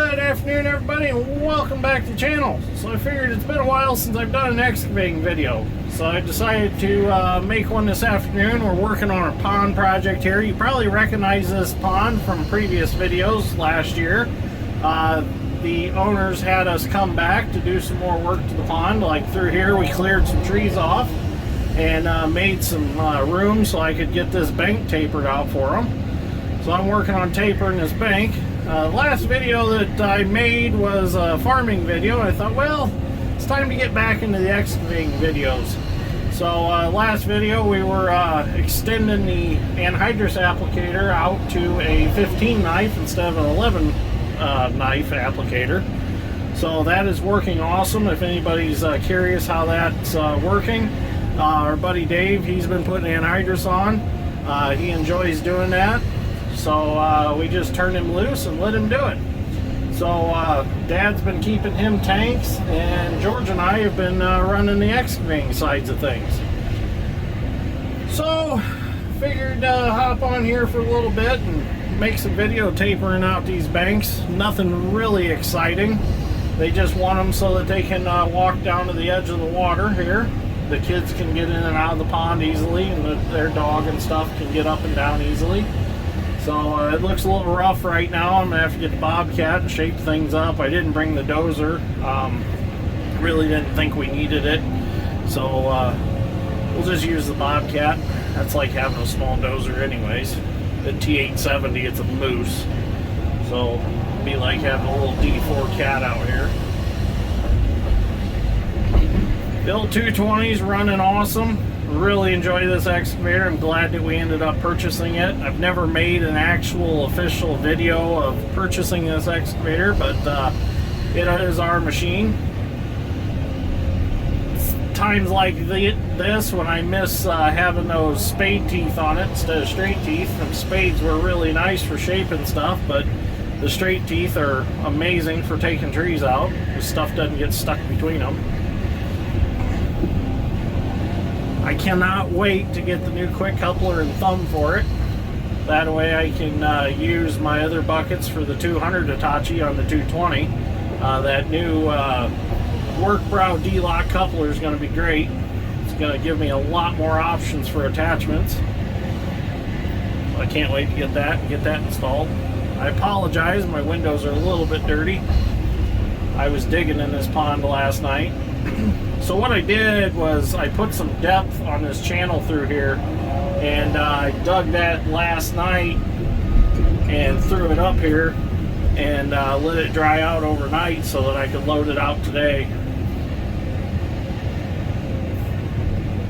Good afternoon, everybody, and welcome back to the channel. So I figured it's been a while since I've done an excavating video, so I decided to make one this afternoon. We're working on a pond project here. You probably recognize this pond from previous videos last year. The owners had us come back to do some more work to the pond. Like through here, we cleared some trees off and made some room so I could get this bank tapered out for them. So I'm working on tapering this bank. Last video that I made was a farming video. I thought, well, it's time to get back into the excavating videos. So last video we were extending the anhydrous applicator out to a 15 knife instead of an 11 knife applicator. So that is working awesome. If anybody's curious how that's working, our buddy Dave, he's been putting anhydrous on. He enjoys doing that. So we just turned him loose and let him do it. So Dad's been keeping him tanks, and George and I have been running the excavating sides of things. So figured hop on here for a little bit and make some video tapering out these banks. Nothing really exciting. They just want them so that they can walk down to the edge of the water here. The kids can get in and out of the pond easily, and their dog and stuff can get up and down easily. So it looks a little rough right now. I'm going to have to get the Bobcat and shape things up. I didn't bring the dozer. Really didn't think we needed it. So we'll just use the Bobcat. That's like having a small dozer anyways. The T870, it's a moose. So it'll be like having a little D4 cat out here. The old 220's running awesome. Really enjoy this excavator. I'm glad that we ended up purchasing it. I've never made an actual official video of purchasing this excavator, but it is our machine. It's times like this when I miss having those spade teeth on it instead of straight teeth. And spades were really nice for shaping stuff, but the straight teeth are amazing for taking trees out. The stuff doesn't get stuck between them. I cannot wait to get the new quick coupler and thumb for it. That way I can use my other buckets for the 200 Hitachi on the 220. That new work brow D-lock coupler is going to be great. It's going to give me a lot more options for attachments. I can't wait to get that installed. I apologize, my windows are a little bit dirty. I was digging in this pond last night. So what I did was I put some depth on this channel through here, and I dug that last night and threw it up here and let it dry out overnight so that I could load it out today.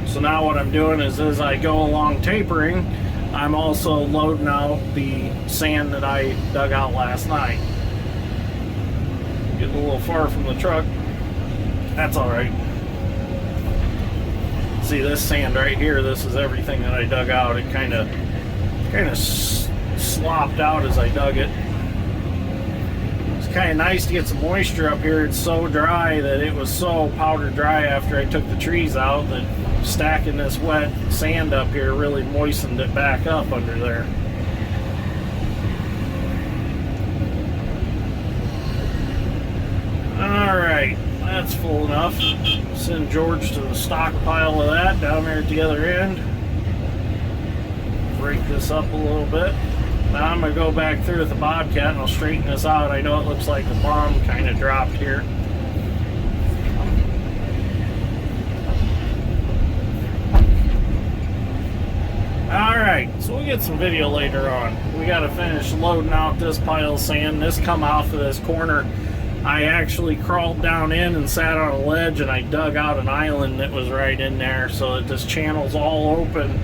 So now what I'm doing is as I go along tapering, I'm also loading out the sand that I dug out last night. Getting a little far from the truck. That's alright. See this sand right here, this is everything that I dug out. It kind of slopped out as I dug it. It's kind of nice to get some moisture up here. It's so dry that it was so powder dry after I took the trees out that stacking this wet sand up here really moistened it back up under there. Alright, that's full enough. Send George to the stockpile of that down there at the other end. Break this up a little bit. Now I'm going to go back through with the Bobcat and I'll straighten this out. I know it looks like the bomb kind of dropped here. Alright, so we'll get some video later on. We got to finish loading out this pile of sand. This come off of this corner. I actually crawled down in and sat on a ledge and I dug out an island that was right in there so that this channel's all open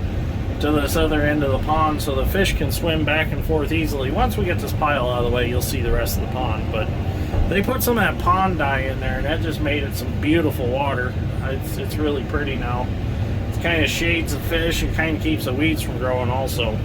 to this other end of the pond so the fish can swim back and forth easily. Once we get this pile out of the way, you'll see the rest of the pond. But they put some of that pond dye in there and that just made it some beautiful water. It's really pretty now. It kind of shades the fish and kind of keeps the weeds from growing also.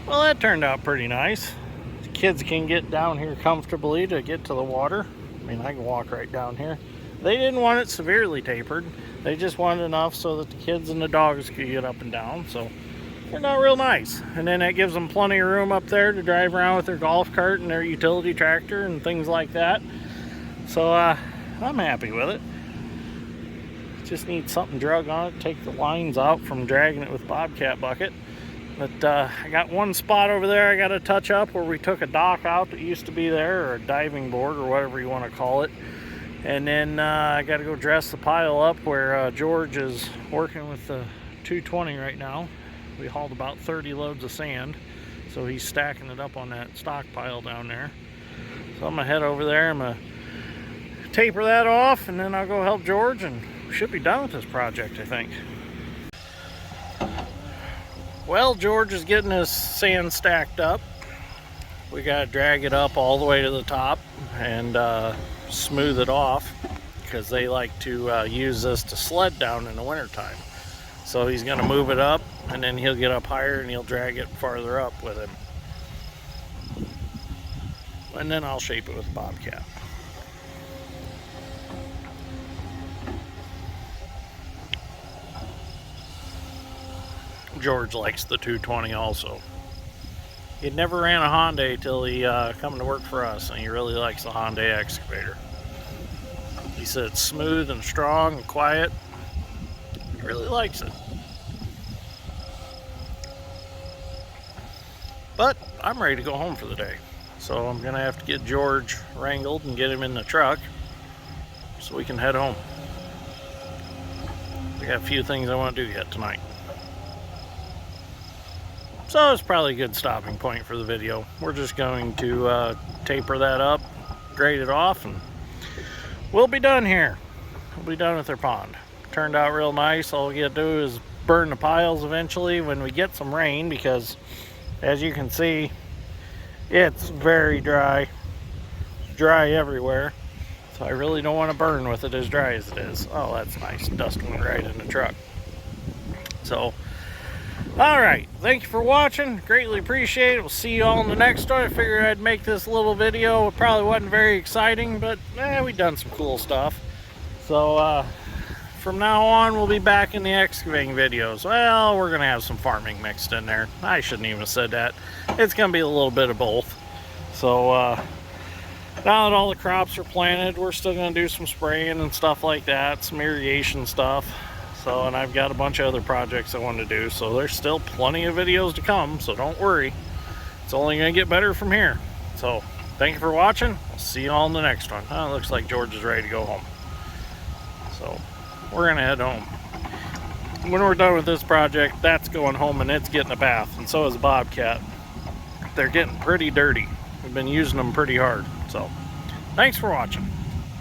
Well, that turned out pretty nice. The kids can get down here comfortably to get to the water. I mean, I can walk right down here. They didn't want it severely tapered. They just wanted enough so that the kids and the dogs could get up and down. So it turned out real nice. And then that gives them plenty of room up there to drive around with their golf cart and their utility tractor and things like that. So I'm happy with it. Just need something drug on it, take the lines out from dragging it with Bobcat bucket. But I got one spot over there I got to touch up where we took a dock out that used to be there, or a diving board, or whatever you want to call it. And then I got to go dress the pile up where George is working with the 220 right now. We hauled about 30 loads of sand, so he's stacking it up on that stockpile down there. So I'm going to head over there, I'm going to taper that off, and then I'll go help George, and we should be done with this project, I think. Well, George is getting his sand stacked up. We got to drag it up all the way to the top and smooth it off, because they like to use this to sled down in the wintertime. So he's going to move it up, and then he'll get up higher and he'll drag it farther up with him. And then I'll shape it with Bobcat. George likes the 220 also. He never ran a Hyundai till he come to work for us, and he really likes the Hyundai Excavator. He said it's smooth and strong and quiet. He really likes it. But I'm ready to go home for the day, so I'm gonna have to get George wrangled and get him in the truck so we can head home. We got a few things I want to do yet tonight. So it's probably a good stopping point for the video. We're just going to taper that up, grade it off, and we'll be done here. We'll be done with our pond. Turned out real nice. All we got to do is burn the piles eventually when we get some rain, because as you can see, it's very dry. Dry everywhere. So I really don't want to burn with it as dry as it is. Oh, that's nice. Dust went right in the truck. So, alright, thank you for watching. Greatly appreciate it. We'll see you all in the next one. I figured I'd make this little video. It probably wasn't very exciting, but we've done some cool stuff. So from now on, we'll be back in the excavating videos. Well, we're going to have some farming mixed in there. I shouldn't even have said that. It's going to be a little bit of both. So now that all the crops are planted, we're still going to do some spraying and stuff like that, some irrigation stuff. So, and I've got a bunch of other projects I want to do, so there's still plenty of videos to come, so don't worry. It's only going to get better from here. So, thank you for watching. I'll see you all in the next one. Oh, it looks like George is ready to go home. So, we're going to head home. When we're done with this project, that's going home and it's getting a bath, and so is the Bobcat. They're getting pretty dirty. We've been using them pretty hard. So, thanks for watching.